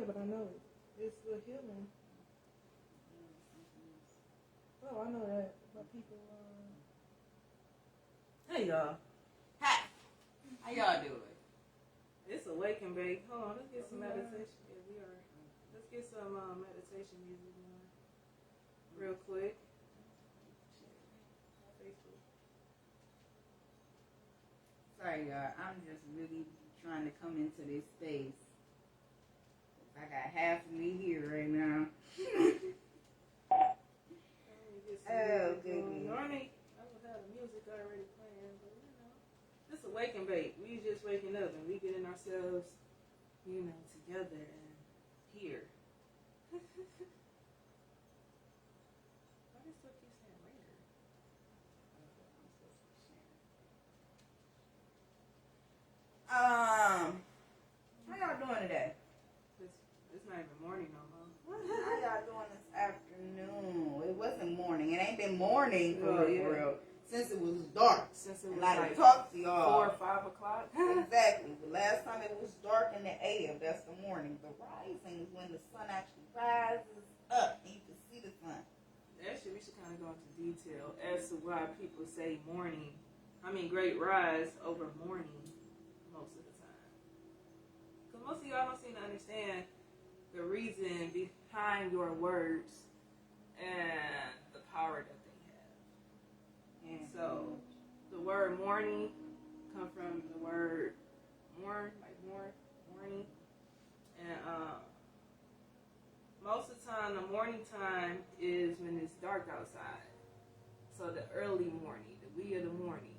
but I know it. It's the healing. Oh, I know that. But people, hey, y'all. Hi. How y'all doing? It's Awake and Bake. Hold on, let's get some meditation. Yeah, we are. Let's get some meditation music on real quick. Facebook. Sorry, y'all. I'm just really trying to come into this space. I got half of me here right now. Oh, goodness. Normally, I would have the music already playing, but you know, it's Awake and Bake. We just waking up and we getting ourselves, you know, together and here. Why does stuff keep saying later? How y'all doing today? It's not even morning no more. How y'all doing this afternoon? It wasn't morning. It ain't been morning for real. Since it was dark. Since it was like talk to 4 y'all. or 5 o'clock. Exactly. The last time it was dark in the AM, that's the morning. The rising is when the sun actually rises up and you can see the sun. Actually, we should kind of go into detail as to why people say morning. I mean, great rise over morning most of the time. Because most of y'all don't seem to understand the reason behind your words and the power that they have. And so, the word morning come from the word morn, like morning. And most of the time, the morning time is when it's dark outside. So the early morning, the wee of the morning.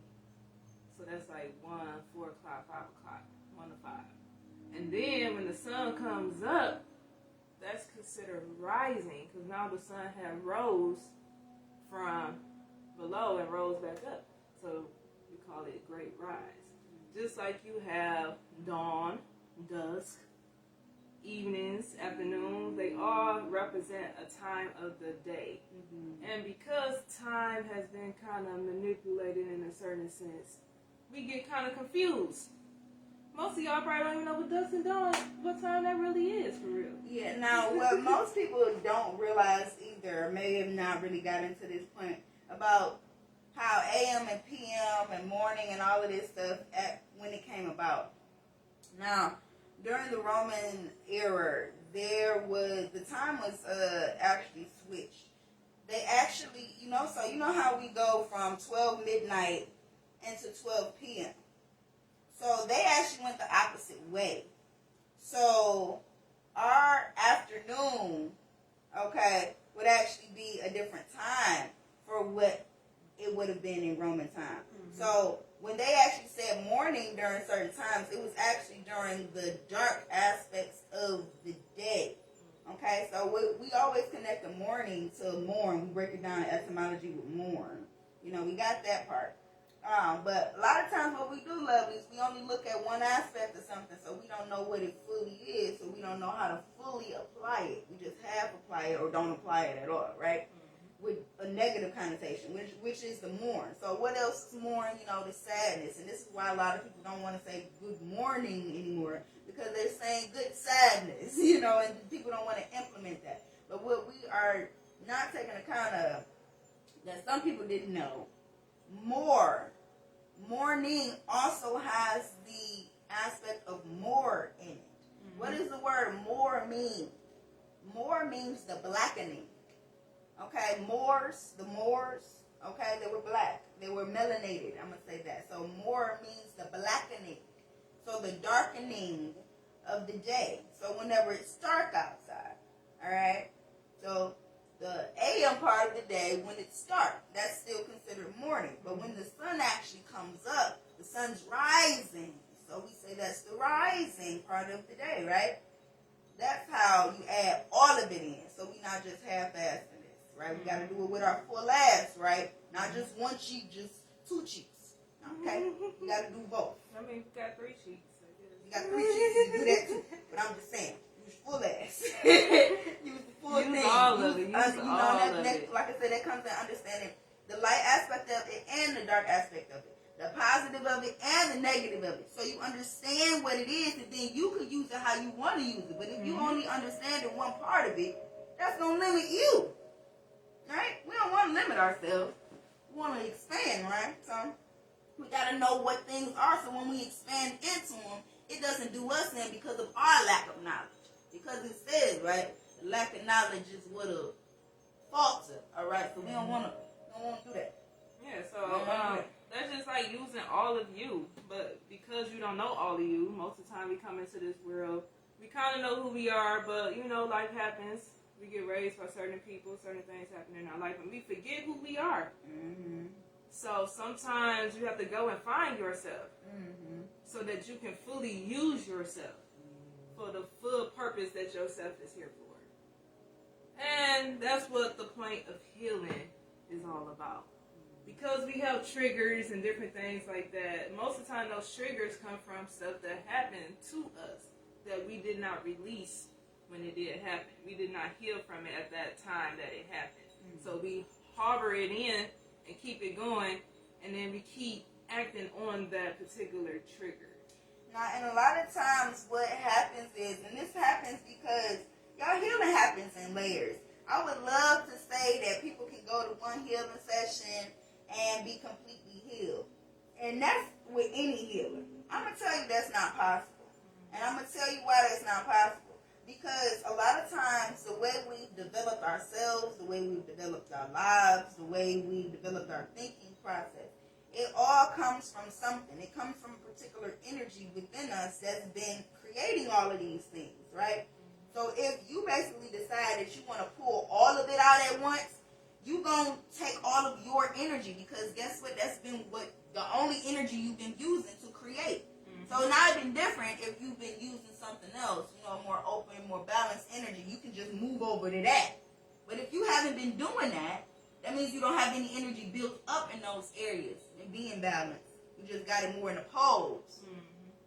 So that's like 1, 4 o'clock, 5 o'clock, 1 to 5. And then when the sun comes up, that's considered rising because now the sun has rose from below and rose back up. So we call it great rise. Just like you have dawn, dusk, evenings, afternoons, they all represent a time of the day. Mm-hmm. And because time has been kind of manipulated in a certain sense, we get kind of confused. Most of y'all probably don't even know what dusk and dawn, what time that really is for real. Yeah, now what most people don't realize either, may have not really got into this point, about how AM and PM and morning and all of this stuff when it came about. Now, during the Roman era, the time was actually switched. They actually, so you know how we go from 12 midnight into 12 p.m. So they actually went the opposite way. So our afternoon, would actually be a different time for what it would have been in Roman time. Mm-hmm. So when they actually said morning during certain times, it was actually during the dark aspects of the day. Okay, so we always connect the morning to morn. We break it down in etymology with morn. We got that part. But a lot of times what we do, love, is we only look at one aspect of something, so we don't know what it fully is, so we don't know how to fully apply it. We just half apply it or don't apply it at all, right? Mm-hmm. With a negative connotation, which is the mourn. So what else is mourn? The sadness. And this is why a lot of people don't want to say good morning anymore, because they're saying good sadness, and people don't want to implement that. But what we are not taking account of, that some people didn't know, morning also has the aspect of more in it. Mm-hmm. What does the word more mean? More means the blackening. Okay, the Moors, they were black. They were melanated, I'm going to say that. So more means the blackening. So the darkening of the day. So whenever it's dark outside, all right? So the AM part of the day, when it's dark, that's still considered morning. But when the sun actually comes up, the sun's rising. So we say that's the rising part of the day, right? That's how you add all of it in. So we not just half-assing this, right? We got to do it with our full ass, right? Not just one cheek, just 2 cheeks. Okay? You got to do both. I mean, you got 3 cheeks. You got 3 cheeks, you do that too. But I'm just saying, use full ass. Use the full thing. All of it. Like I said, that comes to understanding the light aspect of it and the dark aspect of it. the positive of it and the negative of it. So you understand what it is, and then you can use it how you want to use it. But if you only understand one part of it, that's going to limit you. Right? We don't want to limit ourselves. We want to expand, right? So we got to know what things are, so when we expand into them, it doesn't do us in because of our lack of knowledge. Because it says, right, lack of knowledge is what a falter, all right? So we don't want to do that. Yeah, so that's just like using all of you. But because you don't know all of you, most of the time we come into this world, we kind of know who we are, but, you know, life happens. We get raised by certain people, certain things happen in our life, and we forget who we are. Mm-hmm. So sometimes you have to go and find yourself so that you can fully use yourself for the full purpose that yourself is here for. And that's what the point of healing is all about. Because we have triggers and different things like that, most of the time those triggers come from stuff that happened to us that we did not release when it did happen. We did not heal from it at that time that it happened. So we harbor it in and keep it going, and then we keep acting on that particular trigger. Now, and a lot of times what happens is, and this happens because y'all healing happens in layers. I would love to say that people can go to one healing session and be completely healed. And that's with any healer. I'm going to tell you that's not possible. And I'm going to tell you why that's not possible. Because a lot of times the way we've developed ourselves, the way we've developed our lives, the way we've developed our thinking process, it all comes from something. It comes from a particular energy within us that's been creating all of these things, right? So if you basically decide that you want to pull all of it out at once, you're going to take all of your energy, because guess what? That's been what the only energy you've been using to create. So now it'd been different if you've been using something else, you know, more open, more balanced energy. You can just move over to that. But if you haven't been doing that, that means you don't have any energy built up in those areas and being balanced. You just got it more in the poles.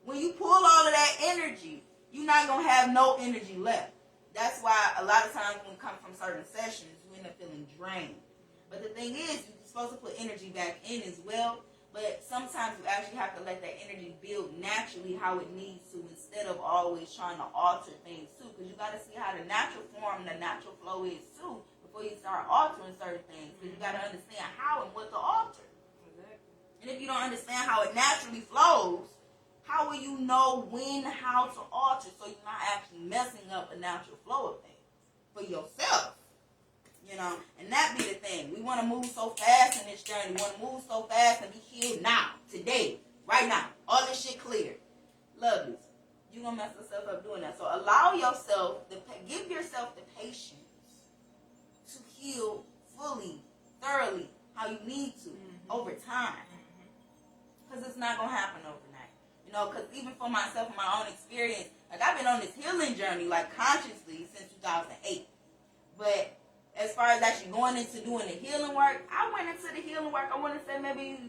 When you pull all of that energy, you're not going to have no energy left. That's why a lot of times when we come from certain sessions, you end up feeling drained. But the thing is, you're supposed to put energy back in as well. But sometimes you actually have to let that energy build naturally how it needs to, instead of always trying to alter things too. Because you got to see how the natural form, the natural flow is too, before you start altering certain things. Because you got to understand how and what to alter. Exactly. And if you don't understand how it naturally flows, how will you know when, how to alter, so you're not actually messing up a natural flow of things for yourself? You know, and that be the thing. We want to move so fast in this journey. We want to move so fast and be healed now, today, right now. All this shit clear. Love this. You're going to mess yourself up doing that. So allow yourself, give yourself the patience to heal fully, thoroughly, how you need to, over time. Because it's not going to happen overnight. You know, because even for myself and my own experience, like I've been on this healing journey, like consciously, since 2008. But as far as actually going into doing the healing work, I went into the healing work, I want to say maybe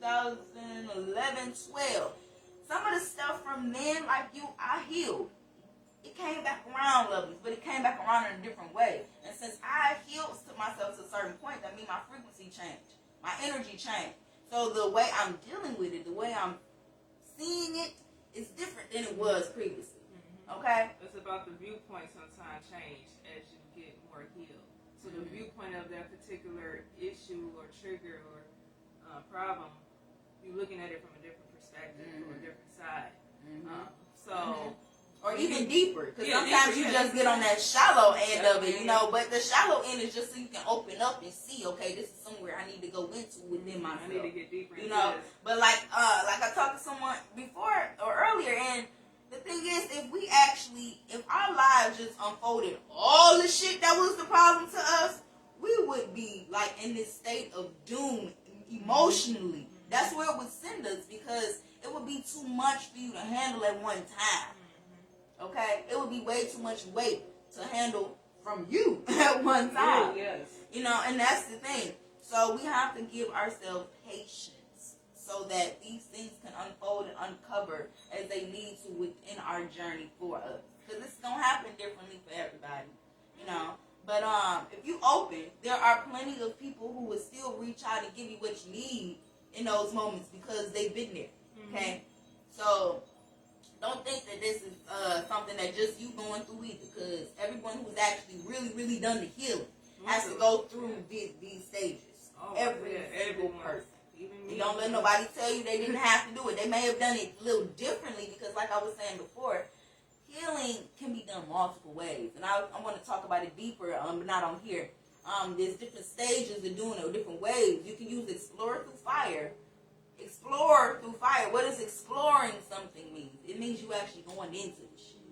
2011, 12. Some of the stuff from then, like I healed. It came back around, lovely, but it came back around in a different way. And since I healed to myself to a certain point, that means my frequency changed. My energy changed. So the way I'm dealing with it, the way I'm seeing it, is different than it was previously. Okay? It's about the viewpoint sometimes change as you get more healed. So the viewpoint of that particular issue or trigger or problem, you're looking at it from a different perspective, from a different side. Or even deeper, because sometimes you just get on that shallow end of it, you know. But the shallow end is just so you can open up and see, okay, this is somewhere I need to go into within myself. I need to get deeper, you know. But like I talked to someone before or earlier, and the thing is, if our lives just unfolded all the shit that was the problem to us, we would be like in this state of doom emotionally. That's where it would send us, because it would be too much for you to handle at one time. Okay? It would be way too much weight to handle from you at one time. Yes. You know, and that's the thing. So we have to give ourselves patience so that these things can unfold and uncover as they need to within our journey for us. Because it's going to happen differently for everybody. You know? But if you open, there are plenty of people who will still reach out and give you what you need in those moments because they've been there. Okay, so don't think that this is something that just you going through either, because everyone who's actually really done the healing has to go through these stages. Every single person. And don't let nobody tell you they didn't have to do it. They may have done it a little differently, because like I was saying before, healing can be done multiple ways. And I want to talk about it deeper, but not on here. There's different stages of doing it, or different ways. You can use explore through fire. Explore through fire. What does exploring something mean? It means you actually going into the shit.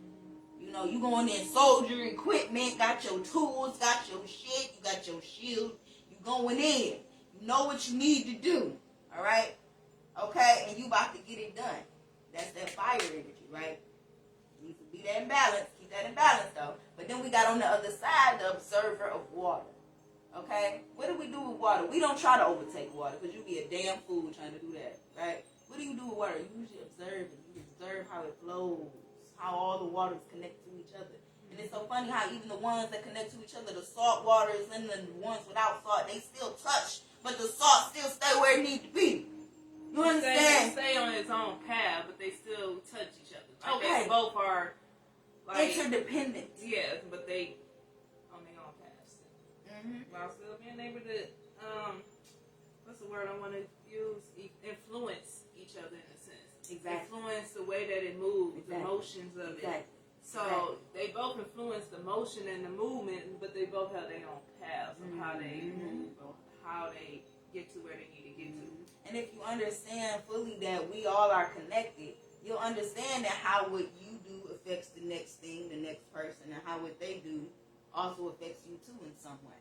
You know, you going in, soldier equipment, got your tools, got your shit, you got your shield. You going in. You know what you need to do. All right? Okay? And you about to get it done. That's that fire energy, right? You need to be that in balance. Keep that in balance, though. But then we got on the other side the observer of water. Okay? What do we do with water? We don't try to overtake water, because you'd be a damn fool trying to do that, right? What do you do with water? You usually observe it. You observe how it flows, how all the waters connect to each other. And it's so funny how even the ones that connect to each other, the salt waters and the ones without salt, they still touch, but the salt still stay where it needs to be. You understand? They stay on its own path, but they still touch each other. Like Okay. They both are like interdependent. Yes, but they on their own paths. While still being able to, what's the word I want to use? Influence each other in a sense. Exactly. Influence the way that it moves, Exactly. the motions of Exactly. it. So they both influence the motion and the movement, but they both have their own paths of how they move or how they get to where they need to get to. And if you understand fully that we all are connected, you'll understand that how what you do affects the next thing, the next person, and how what they do also affects you too in some way.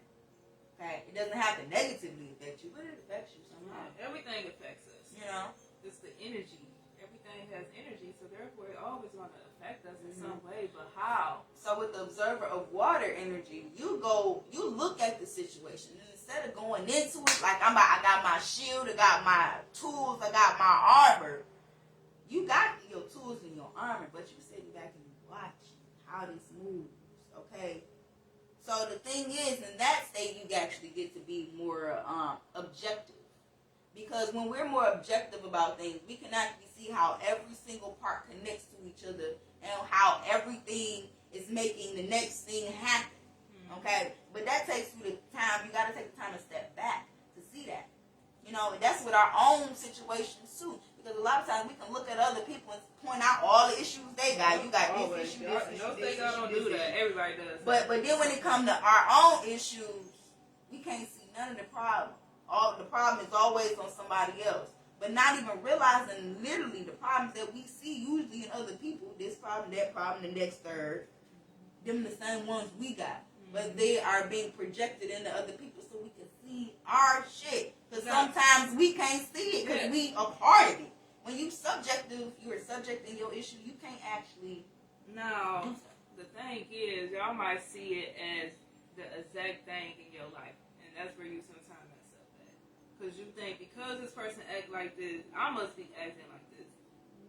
Okay? It doesn't have to negatively affect you, but it affects you somehow. Everything affects us. You know? It's the energy. Everything has energy, so therefore it always going to affect us in some way, but how? So with the observer of water energy, you look at the situation, and instead of going into it like I got my shield, I got my tools, I got my armor. You got your tools and your armor, but you sitting back and watching how this moves. Okay. So the thing is, in that state, you actually get to be more objective. Because when we're more objective about things, we can actually see how every single part connects to each other and how everything is making the next thing happen. Okay? But that takes you the time. You got to take the time to step back to see that. You know, and that's with our own situations too. Because a lot of times we can look at other people and point out all the issues they got. You got this issue, this issue, this issue, don't do that. Everybody does. But then when it comes to our own issues, we can't see none of the problem. All the problem is always on somebody else. But not even realizing literally the problems that we see usually in other people, this problem, that problem, the next third, them the same ones we got. But they are being projected into other people so we can see our shit. Because sometimes we can't see it because we are part of it. When you're a subject in your issue, you can't actually No, do so. the thing is, y'all might see it as the exact thing in your life. And that's where you sometimes mess up at. Because you think, because this person act like this, I must be acting like this.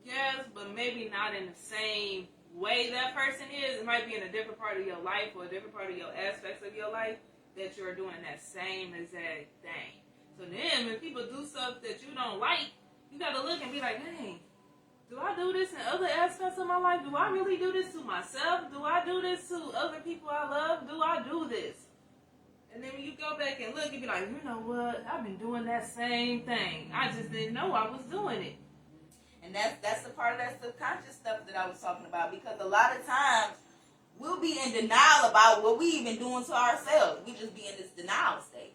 Yes, but maybe not in the same way that person is. It might be in a different part of your life or a different part of your aspects of your life that you're doing that same exact thing. So then when people do stuff that you don't like, you got to look and be like, dang, do I do this in other aspects of my life? Do I really do this to myself? Do I do this to other people I love? Do I do this? And then when you go back and look, you be like, you know what? I've been doing that same thing. I just didn't know I was doing it. And that's the part of that subconscious stuff that I was talking about. Because a lot of times, we'll be in denial about what we even doing to ourselves. We just be in this denial state.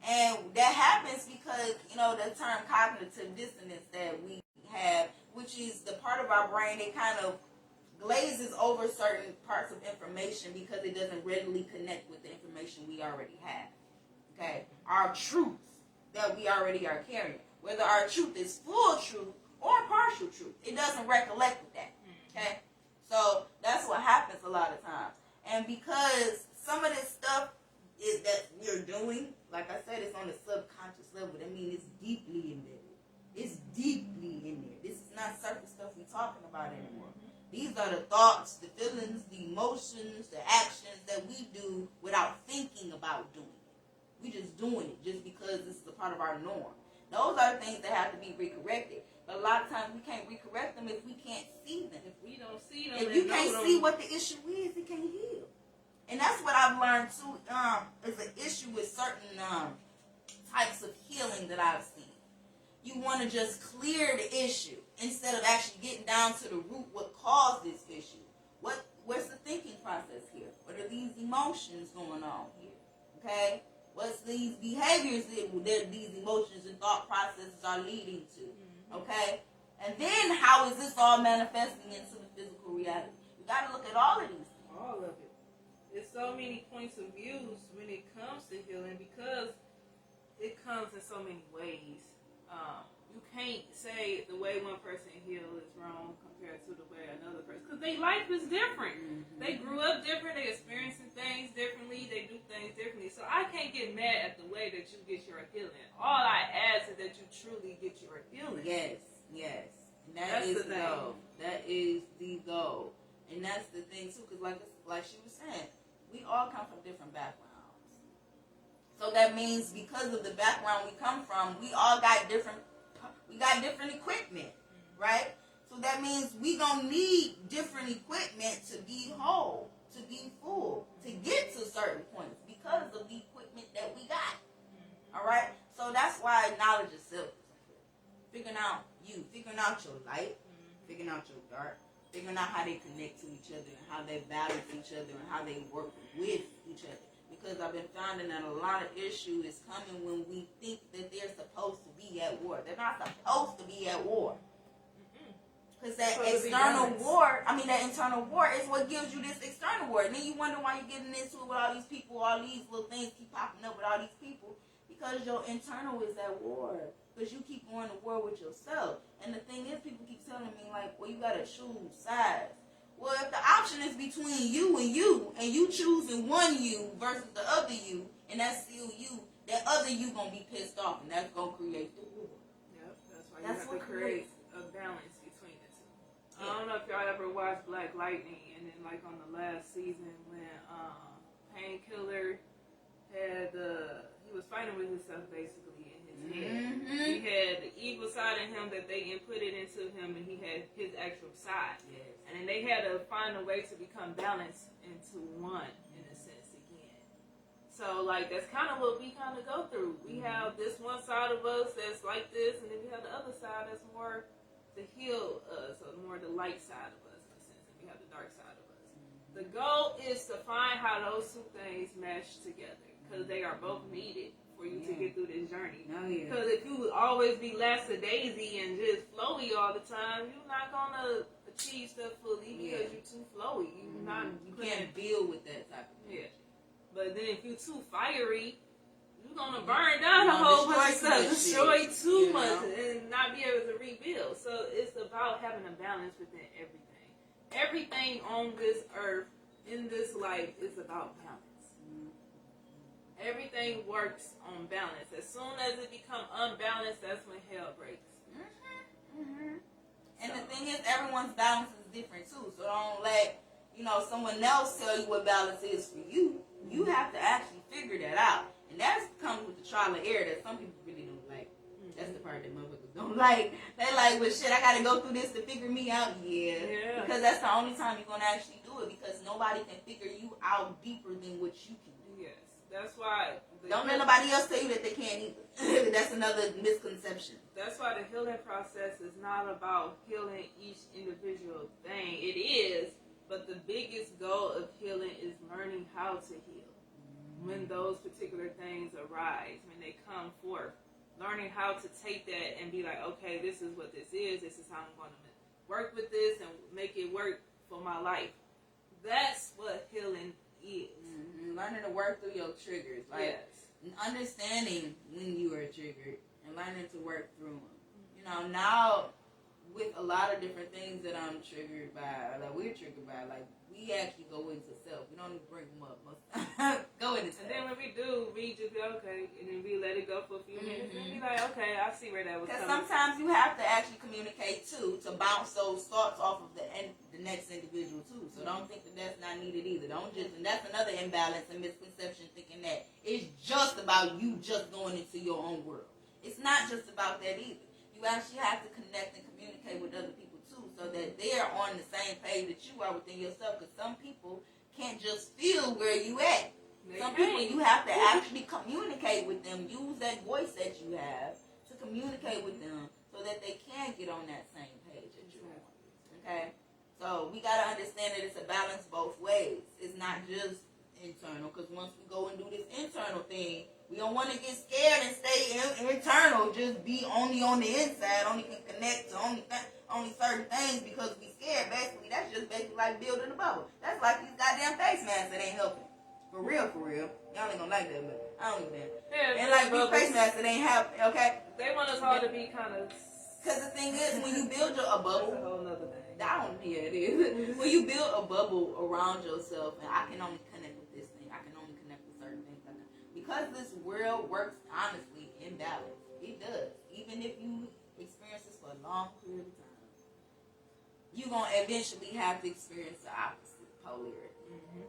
And that happens because, you know, the term cognitive dissonance that we have, which is the part of our brain that kind of glazes over certain parts of information because it doesn't readily connect with the information we already have. Okay? Our truths that we already are carrying. Whether our truth is full truth or partial truth. It doesn't recollect with that. Okay? So that's what happens a lot of times. And because some of this stuff is that we're doing, like I said, it's on the subconscious level. That means it's deeply embedded. It's deeply in there. This is not surface stuff we're talking about anymore. These are the thoughts, the feelings, the emotions, the actions that we do without thinking about doing it. We're just doing it just because this is a part of our norm. Those are the things that have to be recorrected. But a lot of times we can't recorrect them if we can't see them. If we don't see them, if you can't see what the issue is, it can't heal. And that's what I've learned too. Is an issue with certain types of healing that I've seen. You want to just clear the issue instead of actually getting down to the root what caused this issue. What's the thinking process here? What are these emotions going on here? Okay? What's these behaviors that these emotions and thought processes are leading to? Okay? And then how is this all manifesting into the physical reality? You got to look at all of these things. All of it. There's so many points of views when it comes to healing because it comes in so many ways. You can't say the way one person heals is wrong compared to the way another person, because their life is different. Mm-hmm. They grew up different. They experiencing things differently. They do things differently. So I can't get mad at the way that you get your healing. All I ask is that you truly get your healing. Yes. And that's is the goal. That is the goal. And that's the thing too, because like she was saying, we all come from different backgrounds. So that means because of the background we come from, we all got different equipment, right? So that means we gonna need different equipment to be whole, to be full, to get to certain points because of the equipment that we got. All right. So that's why knowledge is self. Figuring out you, figuring out your light, figuring out your dark, figuring out how they connect to each other and how they balance each other and how they work with each other. Because I've been finding that a lot of issue is coming when we think that they're supposed to be at war. They're not supposed to be at war. Because that internal war is what gives you this external war. And then you wonder why you're getting into it with all these people, all these little things keep popping up with all these people. Because your internal is at war. Because you keep going to war with yourself. And the thing is, people keep telling me, like, well, you got to choose sides. Well, if the option is between you, and you choosing one you versus the other you, and that's still you, that other you going to be pissed off, and that's going to create the war. Yep, that's why you have to create a balance between the two. Yeah. I don't know if y'all ever watched Black Lightning, and then, like, on the last season when Painkiller had he was fighting with himself, basically, in his head. Mm-hmm. He had the evil side in him that they inputted into him, and he had his actual side. Yes. And then they had to find a way to become balanced into one, in a sense, again. So, like, that's kind of what we kind of go through. We have this one side of us that's like this, and then we have the other side that's more to heal us, or more the light side of us, in a sense, and we have the dark side of us. The goal is to find how those two things mesh together, because they are both needed for you to get through this journey. Because if you would always be lackadaisy and just flowy all the time, you're not going to achieve stuff fully because you're too flowy. You can't deal with that type of thing. Yeah. But then if you're too fiery, you're going to burn down a whole bunch of stuff, destroy too much, and not be able to rebuild. So it's about having a balance within everything. Everything on this earth, in this life, is about balance. Everything works on balance. As soon as it becomes unbalanced, that's when hell breaks. And the thing is, everyone's balance is different too. So don't let someone else tell you what balance is for you. You have to actually figure that out, and that comes with the trial and error that some people really don't like. That's the part that motherfuckers don't like. They like, well, shit, I gotta go through this to figure me out. Yeah. Because that's the only time you're gonna actually do it. Because nobody can figure you out deeper than what you can do. Yes. That's why. Don't let nobody else tell you that they can't either. That's another misconception. That's why the healing process is not about healing each individual thing. It is, but the biggest goal of healing is learning how to heal. When those particular things arise, when they come forth, learning how to take that and be like, okay, this is what this is. This is how I'm going to work with this and make it work for my life. That's what healing is. Learning to work through your triggers, like understanding when you are triggered and learning to work through them. Now with a lot of different things that I'm triggered by, that we're triggered by, like we actually go into self. We don't even bring them up. Go into self. And then when we do, we just go, okay, and then we let it go for a few minutes and be like, okay, I see where that was coming. Because sometimes you have to actually communicate too to bounce those thoughts off of the next individual too. So don't think that that's not needed either. And that's another imbalance and misconception, thinking that it's just about you just going into your own world. It's not just about that either. You actually have to connect and communicate with other people too, so that they're on the same page that you are within yourself. Because some people can't just feel where you at. Some people, you have to actually communicate with them. Use that voice that you have to communicate with them so that they can get on that same page that you're on. Okay? So we got to understand that it's a balance both ways. It's not just internal, because once we go and do this internal thing, we don't want to get scared and stay internal, just be only on the inside, only can connect to only certain things because we scared. Basically, that's just basically like building a bubble. That's like these goddamn face masks that ain't helping. For real. Y'all ain't gonna like that, but I don't even know. Yeah, and like these face masks that ain't helping, okay? They want us all to be kind of... Because the thing is, when you build a bubble... That's a whole nother thing. It is. When you build a bubble around yourself, and I can only connect with this thing, I can only connect with certain things. Because this world works honestly in balance. It does. Even if you experience this for a long period of time, you're going to eventually have to experience the opposite polarity. Mm-hmm.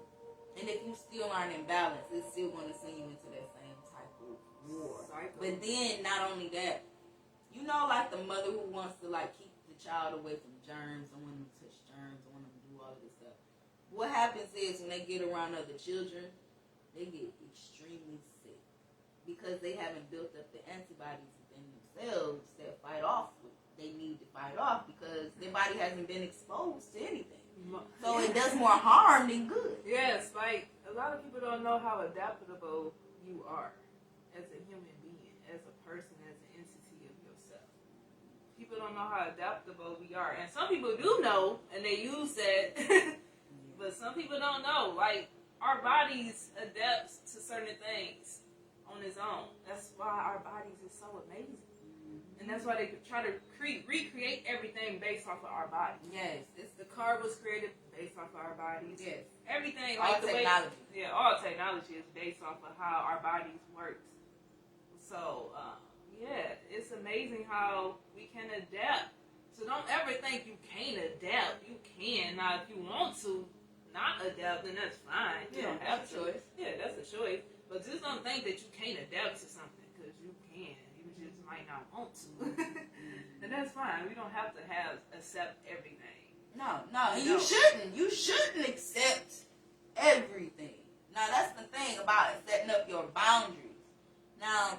And if you still aren't in balance, it's still going to send you into that same type of war. Cycle. But then, not only that, you know, like the mother who wants to like keep the child away from germs, don't want them to touch germs, don't want them to do all of this stuff. What happens is when they get around other children, they get extremely sick because they haven't built up the antibodies within themselves that fight off what they need to fight off because their body hasn't been exposed to anything. So it does more harm than good. Yes, like a lot of people don't know how adaptable you are as a human being, as a person, as an entity of yourself. People don't know how adaptable we are. And some people do know, and they use that. But some people don't know. Like, our bodies adapt to certain things on its own. That's why our bodies are so amazing. And that's why they try to recreate everything based off of our bodies. Yes. The car was created based off of our bodies. Yes. Everything. All like the technology. Way, all technology is based off of how our bodies work. So, it's amazing how we can adapt. So don't ever think you can't adapt. You can. Now, if you want to not adapt, then that's fine. You don't have to. Choice. Yeah, that's a choice. But just don't think that you can't adapt to something, because you can. You just might not want to. And that's fine. We don't have to accept everything. No. You shouldn't. You shouldn't accept everything. Now, that's the thing about setting up your boundaries. Now,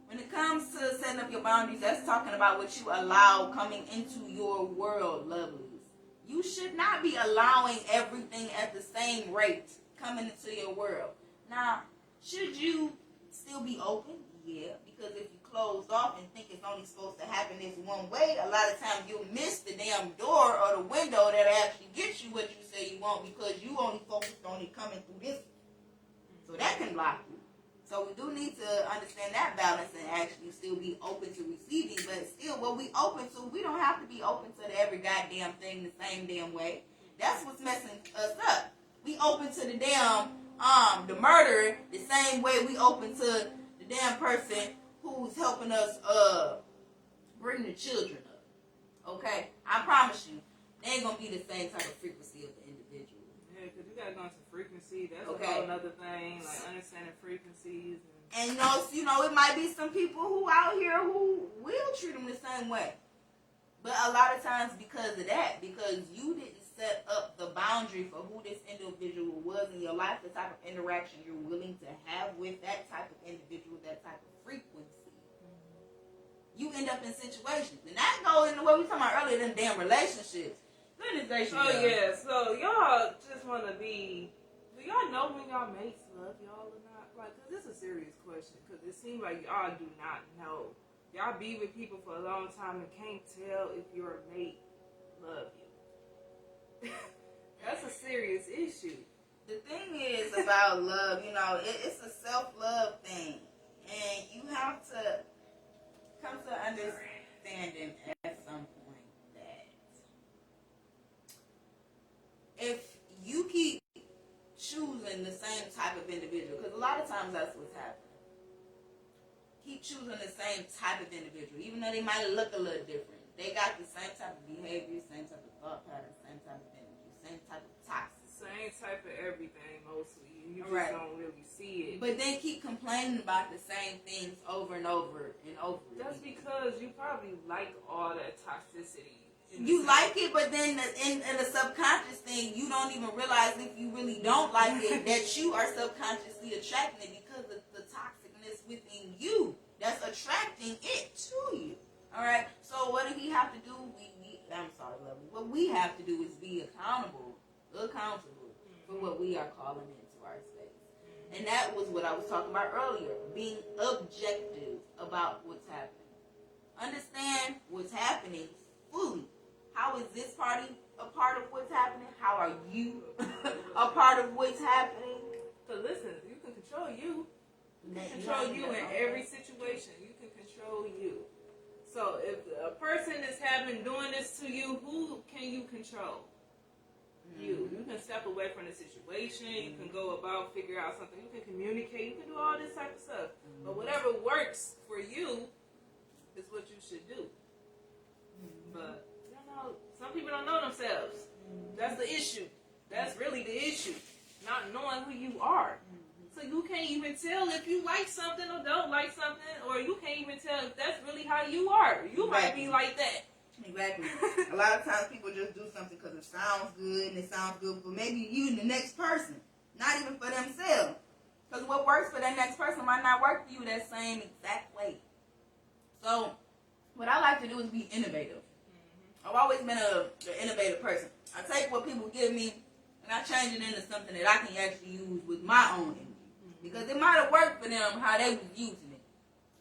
when it comes to setting up your boundaries, that's talking about what you allow coming into your world, lovelies. You should not be allowing everything at the same rate coming into your world. Now, should you still be open? Yeah, because if you closed off and think it's only supposed to happen this one way, a lot of times you'll miss the damn door or the window that actually gets you what you say you want because you only focused on it coming through this. So that can block you. So we do need to understand that balance and actually still be open to receiving. But still, what we open to, we don't have to be open to every goddamn thing the same damn way. That's what's messing us up. We open to the damn, the murderer the same way we open to the damn person who's helping us, bring the children up. Okay? I promise you, they ain't gonna be the same type of frequency of the individual. Yeah, because you gotta go into frequency. That's okay. A whole other thing, like understanding frequencies. And you know, it might be some people who out here who will treat them the same way. But a lot of times because of that, because you didn't set up the boundary for who this individual was in your life, the type of interaction you're willing to have with that type of individual, that type of frequency, you end up in situations. And that goes into what we were talking about earlier, them damn relationships. Yeah, so y'all just want to be, do y'all know when y'all mates love y'all or not? Like, cause this is a serious question, cause it seems like y'all do not know. Y'all be with people for a long time and can't tell if your mate love you. That's a serious issue. The thing is about love, you know, it's a self-love thing. And you have to come to understanding at some point that if you keep choosing the same type of individual, because a lot of times that's what's happening. Keep choosing the same type of individual, even though they might look a little different. They got the same type of behavior, same type of thought pattern, same type of energy, same type of toxicity. Same type of everything most sweet. You just Right. don't really see it. But then keep complaining about the same things over and over and over. That's because you probably like all that toxicity. You like it, but then in the subconscious thing, you don't even realize if you really don't like it, that you are subconsciously attracting it because of the toxicness within you that's attracting it to you. All right. So what do we have to do? I'm sorry, lovely. What we have to do is be accountable for what we are calling into our space. And that was what I was talking about earlier, being objective about what's happening. Understand what's happening fully. How is this party a part of what's happening? How are you a part of what's happening? So listen, you can control you. You can control you in every situation. You can control you. So if a person is doing this to you, who can you control? You. You can step away from the situation. You can go about, figure out something. You can communicate. You can do all this type of stuff. But whatever works for you is what you should do. But some people don't know themselves. That's the issue. That's really the issue. Not knowing who you are. So you can't even tell if you like something or don't like something, or you can't even tell if that's really how you are. You might be like that. Exactly. A lot of times people just do something because it sounds good and it sounds good for maybe you and the next person, not even for themselves. Because what works for that next person might not work for you that same exact way. So what I like to do is be innovative. I've always been an innovative person. I take what people give me and I change it into something that I can actually use with my own energy. Because it might have worked for them how they was using it.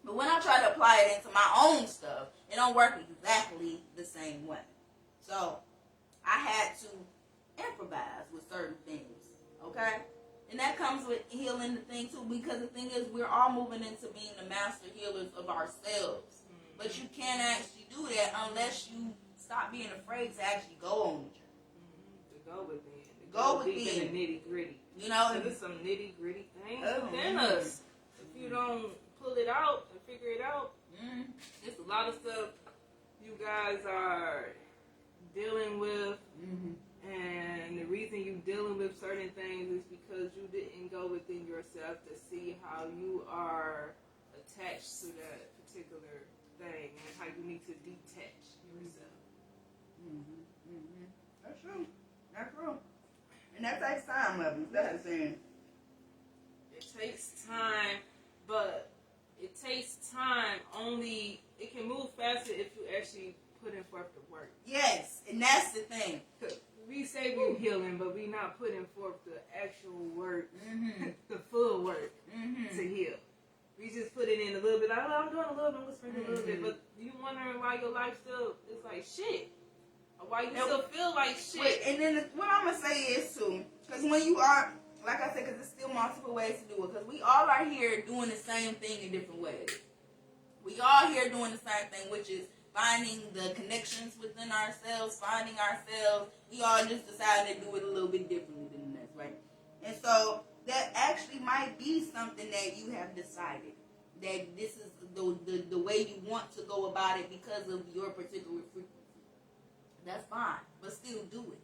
But when I try to apply it into my own stuff, it don't work exactly the same way. So I had to improvise with certain things. Okay? And that comes with healing the thing too, because the thing is we're all moving into being the master healers of ourselves. But you can't actually do that unless you stop being afraid to actually go on the journey. To go within. Go deep within. in the nitty gritty. You know, so there's some nitty gritty things within us. If you don't pull it out and figure it out, it's a lot of stuff you guys are dealing with. And the reason you're dealing with certain things is because you didn't go within yourself to see how you are attached to that particular thing and how you need to detach yourself. That's true. That's true. And that takes time, love. That's the thing. It takes time, but it takes time only. It can move faster if you actually put in forth the work. Yes, and that's the thing. We say we're healing, but we're not putting forth the actual work, the full work to heal. We just put it in a little bit, like, oh, I'm doing a little bit, I'm whispering a little bit, but you wondering why your life still is like shit. Or why you still feel like shit. Wait, and then what I'm going to say is, too, because when you are, like I said, because there's still multiple ways to do it, because we all are here doing the same thing in different ways. We all here doing the same thing, which is finding the connections within ourselves, finding ourselves. We all just decided to do it a little bit differently than the next, right? And so that actually might be something that you have decided, that this is the way you want to go about it because of your particular frequency. That's fine, but still do it.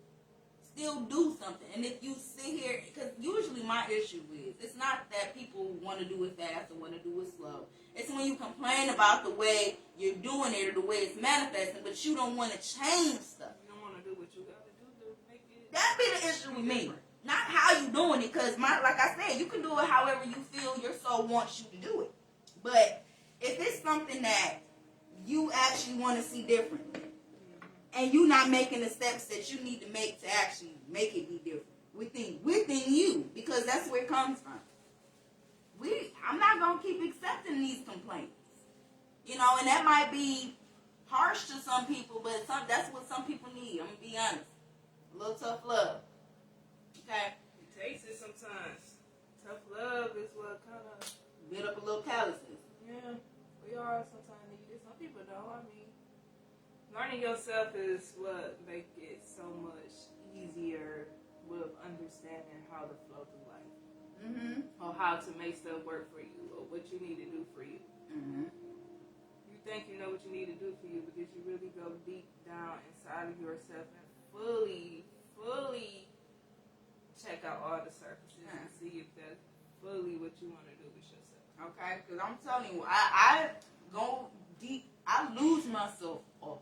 Still do something. And if you sit here, because usually my issue is, it's not that people want to do it fast or want to do it slow. It's when you complain about the way you're doing it or the way it's manifesting, but you don't want to change stuff. You don't want to do what you got to do to make it. That'd be the issue with me. Not how you doing it, because like I said, you can do it however you feel your soul wants you to do it. But if it's something that you actually want to see differently, and you're not making the steps that you need to make to actually make it be different within you, because that's where it comes from. I'm not going to keep accepting these complaints. You know, and that might be harsh to some people, but that's what some people need. I'm going to be honest. A little tough love. Okay? It takes it sometimes. Tough love is what kind of build up a little callousness. Yeah, we all sometimes need it. Some people don't. I mean, learning yourself is what makes it so much easier with understanding how to flow through life. Or how to make stuff work for you, or what you need to do for you. You think you know what you need to do for you, but did you really go deep down inside of yourself and fully check out all the surfaces and see if that's fully what you want to do with yourself. Okay, because I'm telling you, I go deep. I lose myself off.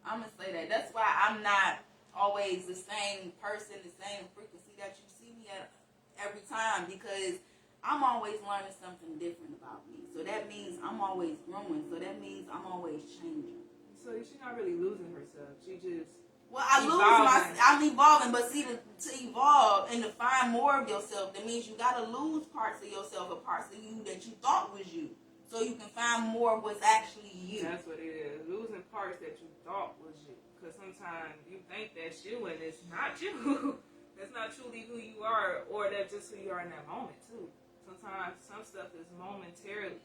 I'm going to say that. That's why I'm not always the same person, the same frequency that you see me at every time, because I'm always learning something different about me. So that means I'm always growing. So that means I'm always changing. So she's not really losing herself. She just I'm evolving, but see, to evolve and to find more of yourself, that means you got to lose parts of yourself or parts of you that you thought was you, so you can find more of what's actually you. That's what it is. Losing parts that you thought was you. Because sometimes you think that's you and it's not you. That's not truly who you are, or that's just who you are in that moment, too. Sometimes some stuff is momentarily,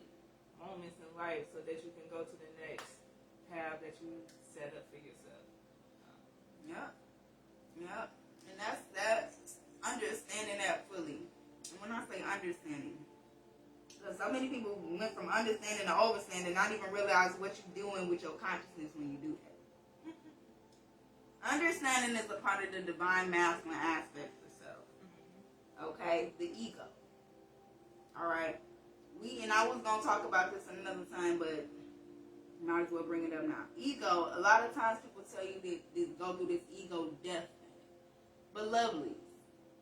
moments in life, so that you can go to the next path that you set up for yourself. Yep. And that's understanding that fully. And when I say understanding, because so many people went from understanding to overstanding, not even realize what you're doing with your consciousness when you do that. Understanding is a part of the divine masculine aspect of self. Okay? The ego. Alright? And I was going to talk about this another time, but might as well bring it up now. Ego, a lot of times people tell you to go through this ego death thing. But lovely,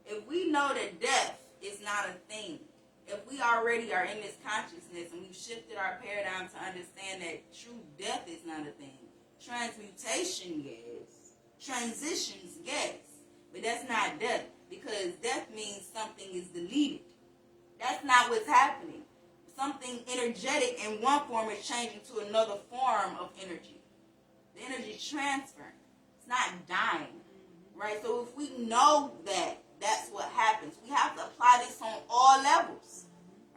if we know that death is not a thing, if we already are in this consciousness and we've shifted our paradigm to understand that true death is not a thing, transmutation, yes, transitions, yes, but that's not death, because death means something is deleted. That's not what's happening. Something energetic in one form is changing to another form of energy. The energy transferring. It's not dying. Right? So if we know that that's what happens, we have to apply this on all levels.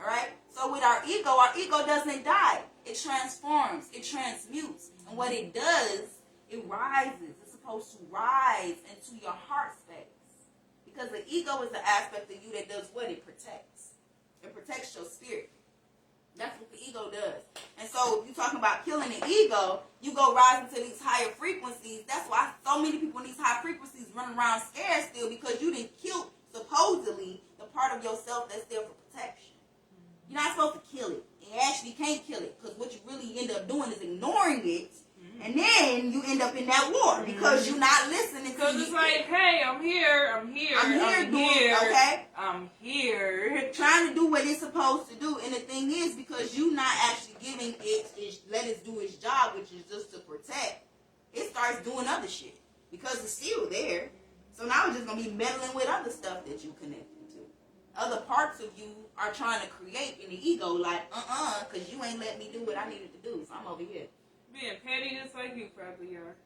All right? So with our ego doesn't die. It transforms. It transmutes. And what it does, it rises. It's supposed to rise into your heart space. Because the ego is the aspect of you that does what? It protects. It protects your spirit. That's what the ego does. And so if you're talking about killing the ego, you go rise into these higher frequencies. That's why so many people in these high frequencies run around scared still, because you didn't kill, supposedly, the part of yourself that's there for protection. You're not supposed to kill it. You actually can't kill it, because what you really end up doing is ignoring it. And then you end up in that war because you're not listening. Because it's like, hey, I'm here, okay? I'm here. Trying to do what it's supposed to do. And the thing is, because you're not actually giving it, let it do its job, which is just to protect, it starts doing other shit. Because it's still there. So now it's just going to be meddling with other stuff that you connected to. Other parts of you are trying to create in the ego, like, because you ain't let me do what I needed to do, so I'm over here. Being petty just like you probably are.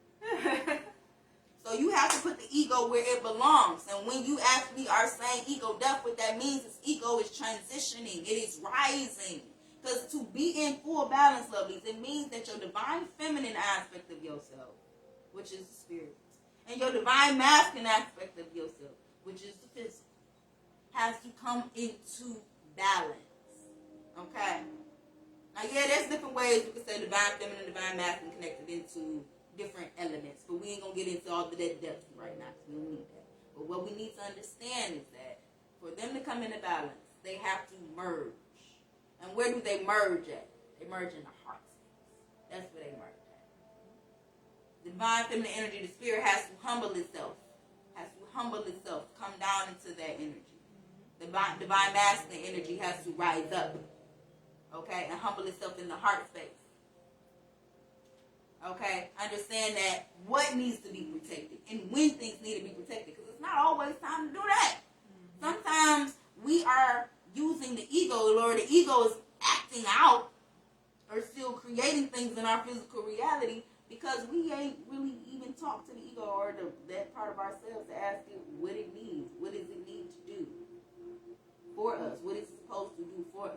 So you have to put the ego where it belongs. And when you actually are saying ego death, what that means is ego is transitioning. It is rising. Because to be in full balance, lovelies, it means that your divine feminine aspect of yourself, which is the spirit, and your divine masculine aspect of yourself, which is the physical, has to come into balance. Okay? Now, yeah, there's different ways we can say divine feminine, divine masculine connected into different elements. But we ain't going to get into all of that depth right now, because we don't need that. But what we need to understand is that for them to come into balance, they have to merge. And where do they merge at? They merge in the heart space. That's where they merge at. Divine feminine energy, the spirit has to humble itself. Come down into that energy. Divine masculine energy has to rise up. Okay, and humble itself in the heart space. Okay, understand that what needs to be protected and when things need to be protected, because it's not always time to do that. Sometimes we are using the ego, or the ego is acting out or still creating things in our physical reality because we ain't really even talked to the ego or that part of ourselves to ask it what it needs. What does it need to do for us? What is it supposed to do for us?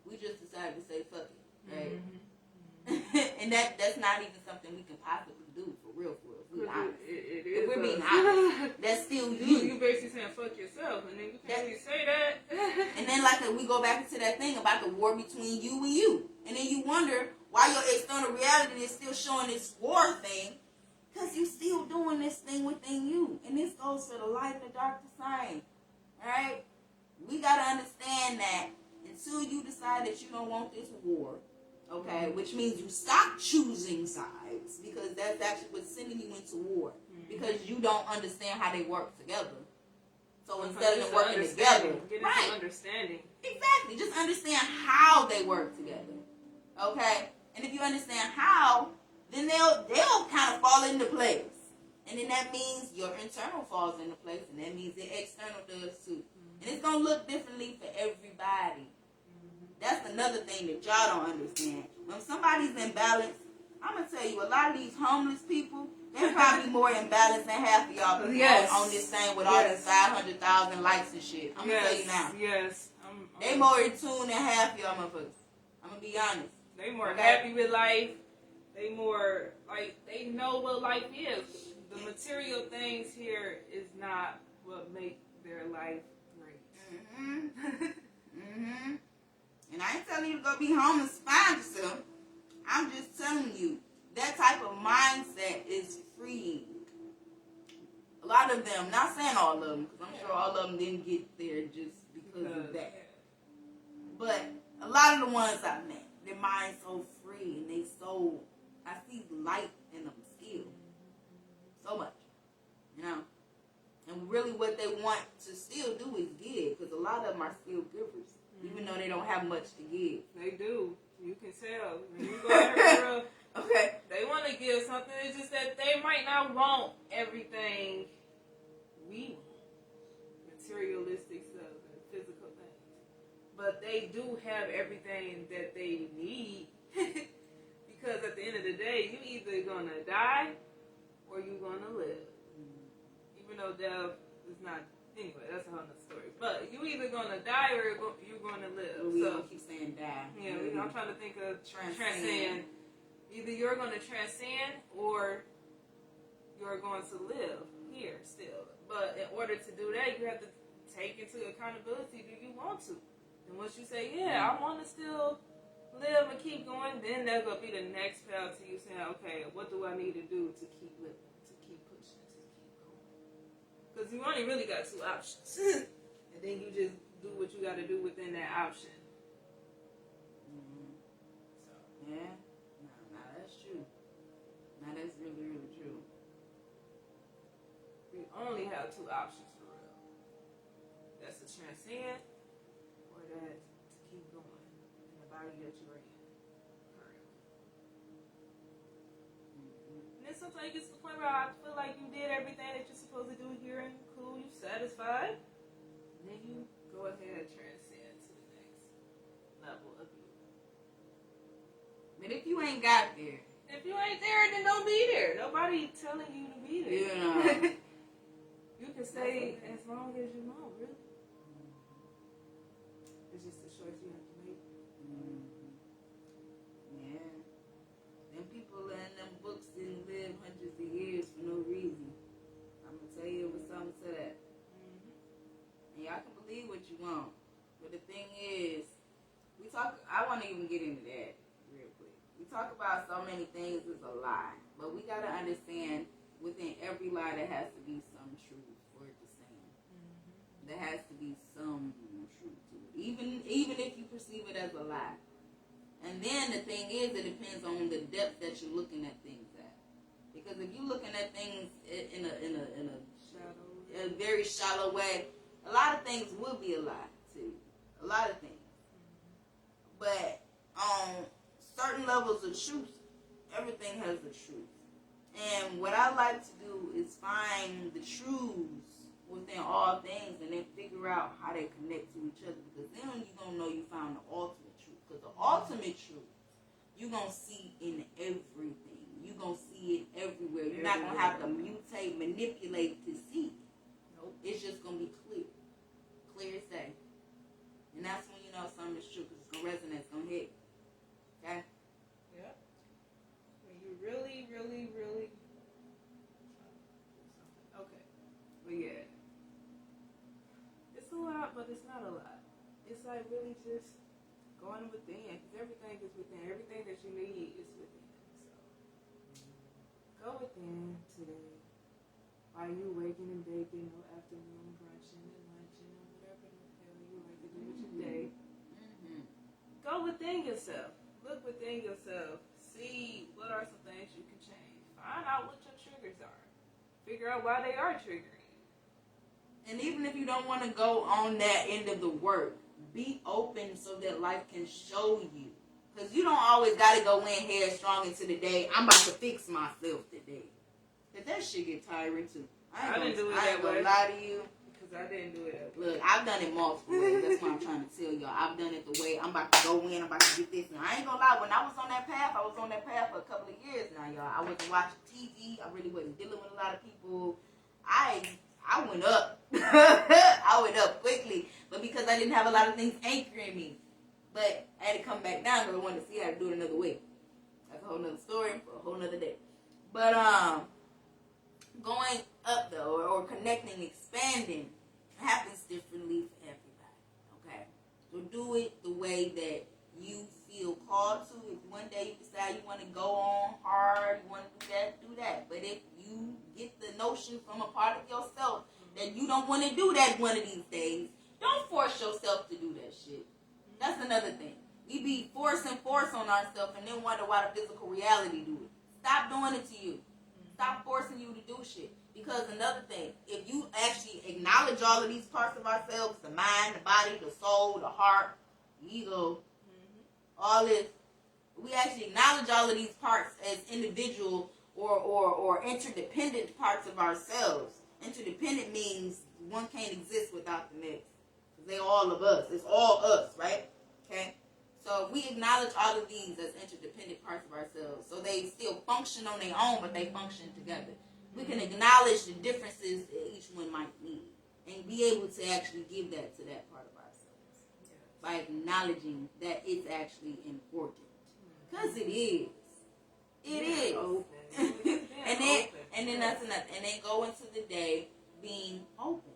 We just decided to say fuck it, right? And that's not even something we can possibly do for real. If we're honest. If we're being honest, that's still you. You basically saying fuck yourself, and then you can't really say that. And then like we go back into that thing about the war between you and you, and then you wonder why your external reality is still showing this war thing, because you still doing this thing within you. And this goes for the light and the dark, the sign. understand that until you decide that you don't want this war, okay, which means you stop choosing sides, because that's actually what's sending you into war, because you don't understand how they work together. So instead of them working together, right? Understanding. Exactly. Just understand how they work together. Okay? And if you understand how, then they'll kind of fall into place. And then that means your internal falls into place, and that means the external does too. And it's gonna look differently for everybody. That's another thing that y'all don't understand. When somebody's imbalanced, I'm gonna tell you, a lot of these homeless people, they're probably more imbalanced than half of y'all people on this thing with all these 500,000 likes and shit. I'm gonna tell you now. Yes. They more in tune than half of y'all motherfuckers. I'm gonna be honest. They more happy with life. They more, like, they know what life is. The material things here is not what make their life great. And I ain't telling you to go be homeless to find yourself. I'm just telling you, that type of mindset is freeing. A lot of them, not saying all of them, because I'm sure all of them didn't get there just because of that. But a lot of the ones I met, their mind's so free, and they so, I see light in them still. So much. You know? And really what they want to still do is give, because a lot of them are still givers, even though they don't have much to give. They do. You can tell. When you go there, okay. They want to give something. It's just that they might not want everything we want. Materialistic stuff and physical things. But they do have everything that they need. Because at the end of the day, you either going to die or you're going to live. Even though death is not... Anyway, that's a whole other story. But you either going to die or you're going to live. We don't keep saying die. Yeah, I'm trying to think of transcend. Either you're going to transcend or you're going to live here still. But in order to do that, you have to take into accountability, do you want to? And once you say, yeah, I want to still live and keep going, then that's going to be the next path to you saying, okay, what do I need to do to keep living, to keep pushing, to keep going? Because you only really got two options. And then you just do what you got to do within that option. So, yeah. No, that's true. No, that's really, really true. We only have two options for real. That's to transcend or that to keep going in the body that you're in currently. And then sometimes it gets to the point where I feel like you did everything that you're supposed to do here and cool, you're satisfied. And then you go ahead and transcend to the next level of you. But if you ain't got there. If you ain't there, then don't be there. Nobody telling you to be there. Yeah. You can stay as long as you want, really. It's just a choice you have to make. Yeah. Them people in them books didn't live hundreds of years for no reason. I'm going to tell you it was something to that. And y'all can believe what you want. But the thing is, I want to even get into that real quick. We talk about so many things as a lie. But we got to understand within every lie there has to be some truth for it to stand. There has to be some truth to it. Even if you perceive it as a lie. And then the thing is, it depends on the depth that you're looking at things at. Because if you're looking at things in a very shallow way, a lot of things will be a lie to you. A lot of things. But on certain levels of truth, everything has the truth. And what I like to do is find the truths within all things and then figure out how they connect to each other. Because then you're going to know you found the ultimate truth. Because the ultimate truth, you're going to see in everything. You're going to see it everywhere. You're not going to have to mutate, manipulate to see it. Nope. It's just going to be clear. Clear as day. And that's when you know something is true. Because it's going to resonate. It's going to hit. Okay? Yeah. When you really, really, really... Okay. But yeah. It's a lot, but it's not a lot. It's like really just going within. Because everything is within. Everything that you need is within. So, go within today. While you waking and baking, no afternoon brunching and lunching, or whatever the hell you like to do with your day. within yourself. Look within yourself. See what are some things you can change. Find out what your triggers are. Figure out why they are triggering you. And even if you don't want to go on that end of the work, be open so that life can show you. Because you don't always got to go in headstrong into the day. I'm about to fix myself today. That shit get tiring too. I ain't gonna lie to you. I didn't do it. Look, I've done it multiple ways. That's what I'm trying to tell y'all. I've done it the way I'm about to go in. I'm about to get this. And I ain't gonna lie. When I was on that path, I was on that path for a couple of years now, y'all. I wasn't watching TV. I really wasn't dealing with a lot of people. I went up. I went up quickly. But because I didn't have a lot of things anchoring me. But I had to come back down because I wanted to see how to do it another way. That's a whole nother story for a whole nother day. But going up though, or connecting, expanding, happens differently for everybody, okay? So do it the way that you feel called to. If one day you decide you want to go on hard, you want to do that. But if you get the notion from a part of yourself that you don't want to do that one of these days, don't force yourself to do that shit. That's another thing. We be forcing on ourselves and then wonder why the physical reality do it. Stop doing it to you. Stop forcing you to do shit. Because another thing, if you actually acknowledge all of these parts of ourselves, the mind, the body, the soul, the heart, the ego, all this, we actually acknowledge all of these parts as individual or interdependent parts of ourselves. Interdependent means one can't exist without the next. Because they're all of us. It's all us, right? Okay? So we acknowledge all of these as interdependent parts of ourselves. So they still function on their own, but they function together. We can acknowledge the differences that each one might need and be able to actually give that to that part of ourselves by acknowledging that it's actually important. Because it is. It is. And then that's enough. And then go into the day being open.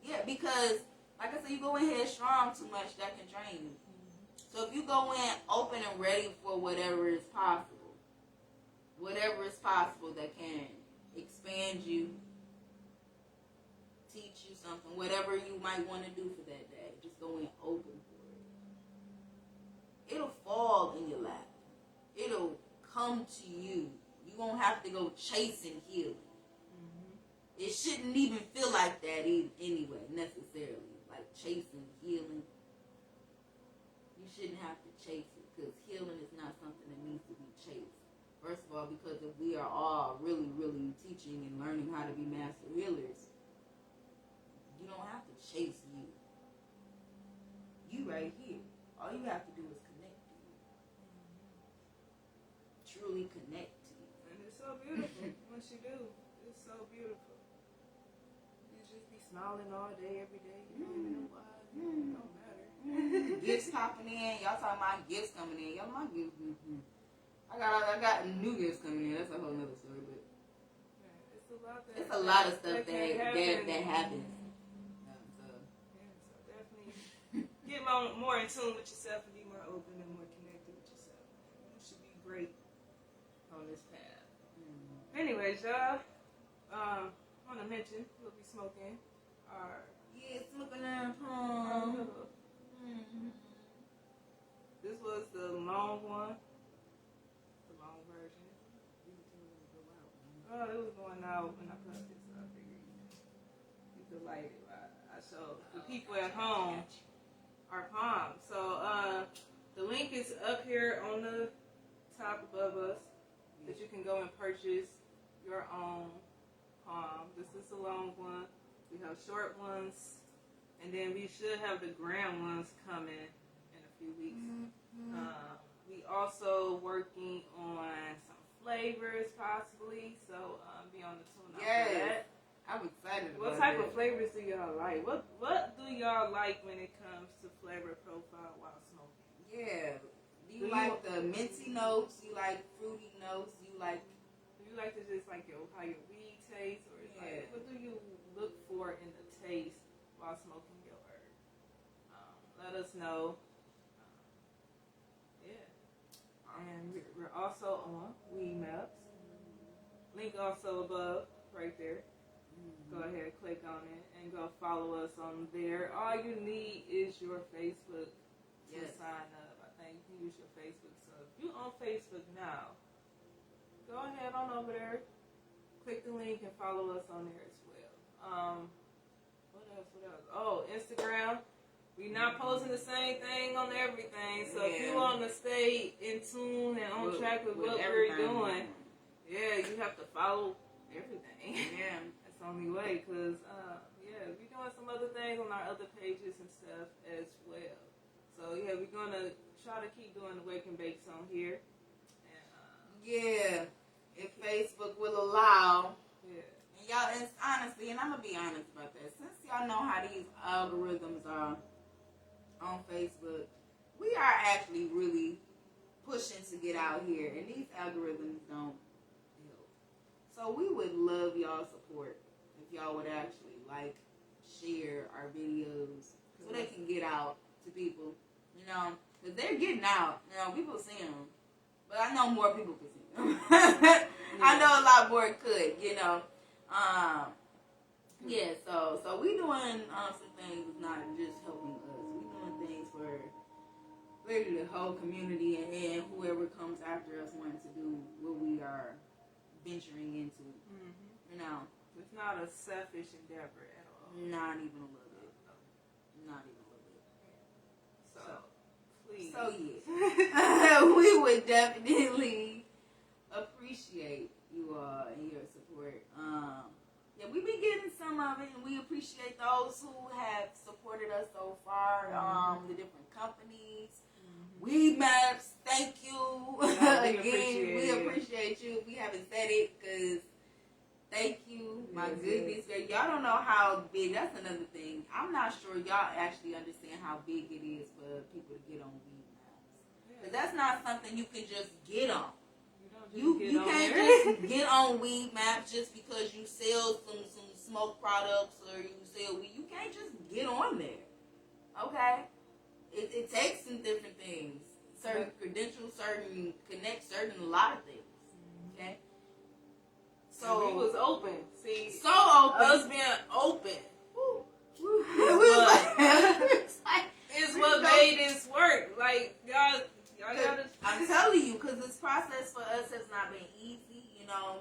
Yeah, because like I said, you go in headstrong too much, that can drain you. So if you go in open and ready for whatever is possible that can expand you, teach you something, whatever you might want to do for that day, just go in open for it. It'll fall in your lap. It'll come to you. You won't have to go chasing healing. It shouldn't even feel like that anyway, necessarily. Like chasing healing. You shouldn't have to chase it because healing is not something that needs to be chased. First of all, because if we are all really, really teaching and learning how to be master healers, you don't have to chase you. You right here. All you have to do is connect to you. Truly connect to you. And it's so beautiful once you do. It's so beautiful. You just be smiling all day, every day. You don't even know why. It don't matter. Gifts popping in. Y'all talking about gifts coming in. Y'all, my gifts. I got new gifts coming in. That's a whole nother story, but it's a lot of stuff that happens. So definitely get more in tune with yourself and be more open and more connected with yourself. You should be great on this path. Anyways, y'all, want to mention we'll be smoking our smoking at home. This was the long one. Oh, it was going out when I put this, so I figured you could light it. I showed the people at home our palms. So the link is up here on the top above us that you can go and purchase your own palm. This is a long one. We have short ones, and then we should have the grand ones coming in a few weeks. We also working on some flavors possibly, so be on the tune out for that. I'm excited about What type of flavors do y'all like? What do y'all like when it comes to flavor profile while smoking? Yeah. Do you like the minty notes? You like fruity notes? Do you like to just like how your weed tastes, or like, what do you look for in the taste while smoking your herb? Let us know. And we're also on Weed Maps. Link also above, right there. Go ahead, click on it, and go follow us on there. All you need is your Facebook to sign up. I you can use your Facebook. So if you on Facebook now, go ahead on over there, click the link and follow us on there as well. What else? Oh, Instagram. We not posting the same thing on everything. So if you want to stay in tune and on track with what we're doing, you have to follow everything. Yeah. That's the only way, because, we're doing some other things on our other pages and stuff as well. So, we're going to try to keep doing the Wake and Bakes on here. And, if Facebook will allow. Yeah. And y'all, it's honestly, and I'm going to be honest about that, since y'all know how these algorithms are on Facebook, we are actually really pushing to get out here, and these algorithms don't help. So we would love y'all support if y'all would actually share our videos so they can get out to people, because they're getting out. People see them, but I know more people could see them. I know a lot more could, so we doing some things, not just helping us. We doing things for literally the whole community and whoever comes after us wanting to do what we are venturing into. It's not a selfish endeavor at all. Not even a little bit. Not even a little bit. So please. So yeah, we would definitely appreciate you all and your support. We've been getting some of it, and we appreciate those who have supported us so far. The different companies, Weed Maps, thank you. Again, we appreciate you. We haven't said it because thank you. My goodness, y'all don't know how big. That's another thing. I'm not sure y'all actually understand how big it is for people to get on Weed Maps. Because that's not something you can just get on. You can't just get on Weed Maps just because you sell some smoke products or you sell weed. You can't just get on there. Okay? It takes some different things. Certain credentials, certain connects, certain a lot of things. Okay? So we was open. See, so open. Us being open. It's what made this work. Y'all gotta. I'm telling you, because this process for us has not been easy.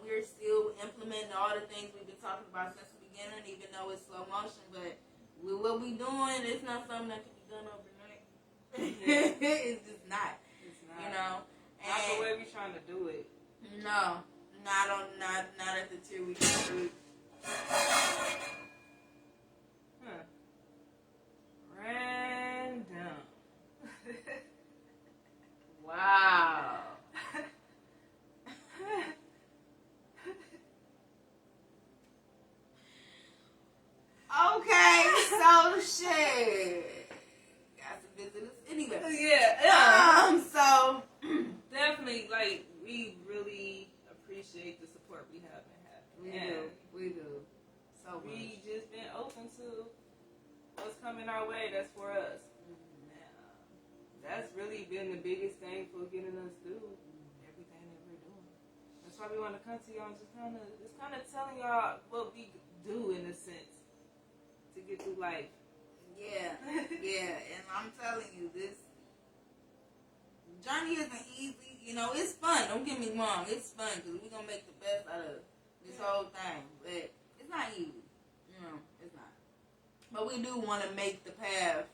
We're still implementing all the things we've been talking about since the beginning, even though it's slow motion. But with what we're doing, it's not something that can be done overnight. It's just not. It's not. And not the way we're trying to do it. No, not at the tier we can do. Random. Wow. Okay, so shit. Got some visitors. Anyway. Yeah. So definitely, we really appreciate the support we have been having. We do. So we just been open to what's coming our way. That's for us. That's really been the biggest thing for getting us through everything that we're doing. That's why we want to come to y'all and just kind of telling y'all what we do in a sense to get through life. Yeah, and I'm telling you, this journey isn't easy. It's fun. Don't get me wrong, it's fun because we're gonna make the best out of this whole thing. But it's not easy. It's not. But we do want to make the path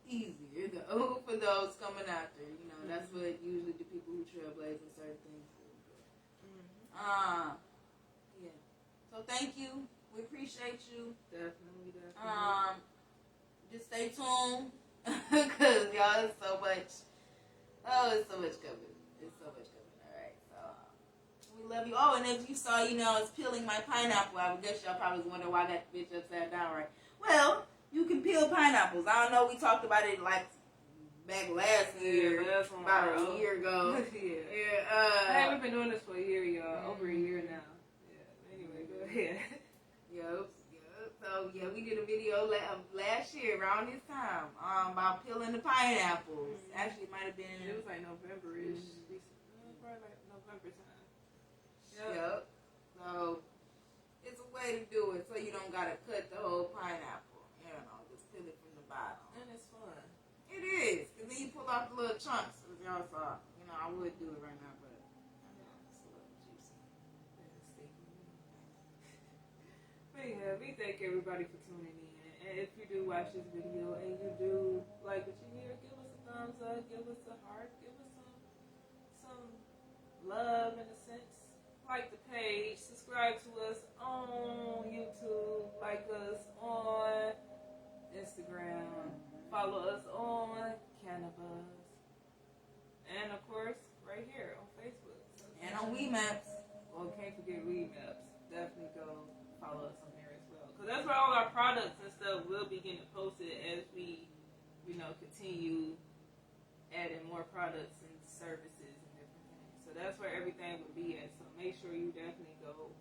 easier though for those coming after. That's what usually the people who trailblaze in certain things do. So thank you. We appreciate you. Definitely. Just stay tuned because y'all, it's so much. Oh, it's so much coming. All right. So we love you. Oh, and if you saw, it's peeling my pineapple. I guess y'all probably was wondering why I got the bitch upside down, right? Well, you can peel pineapples. I don't know. We talked about it back last year, about a year ago. I haven't been doing this for a year, y'all. Over a year now. Yeah. Anyway, go ahead. Yep. So we did a video last year around this time about peeling the pineapples. Actually, it might have been. It was November-ish. Probably November time. Yep. So it's a way to do it, so you don't gotta cut the whole pineapple. Just peel it from the bottom. And it's fun. It is, because me pull out the little chunks as y'all saw. You know, I would do it right now, but I know it's a little juicy. But yeah, we thank everybody for tuning in. And if you do watch this video and you do like what you hear, give us a thumbs up, give us a heart, give us some love in a sense. Like the page, subscribe to us on YouTube, like us on Instagram, follow us on Cannabis, and of course, right here on Facebook. So And on WeMaps. well, can't forget Remaps. Definitely go follow us on there as well, because that's where all our products and stuff will be getting posted as we, continue adding more products and services and different things. So that's where everything will be at. So make sure you definitely go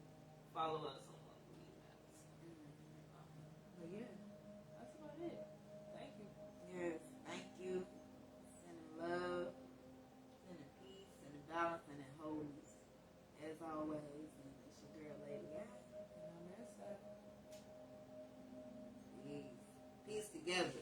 follow us on Remaps. But yeah, that's about it. Thank you. Yes, thank you. Sending love, sending peace, sending balance, and wholeness. As always, and it's your girl, Lady Guy. And on that side. Peace. Peace together.